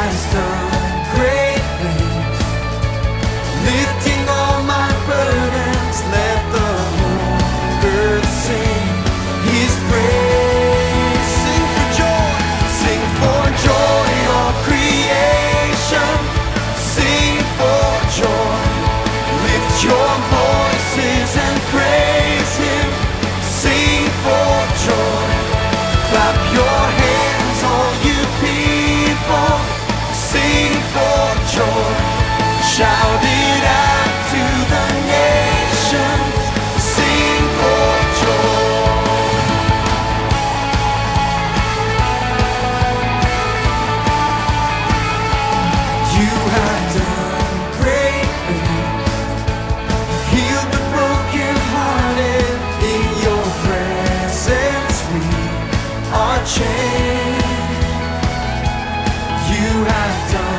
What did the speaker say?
has done great things, lifting all my burdens. Let the whole earth sing His praise. Sing for joy, sing for joy, all creation. Sing for joy, lift your voices and praise Him. Sing for joy, clap your hands, all you people. Sing for joy, shout it out to the nations. Sing for joy. You have done great things, healed the brokenhearted. In your presence we are changed. You have done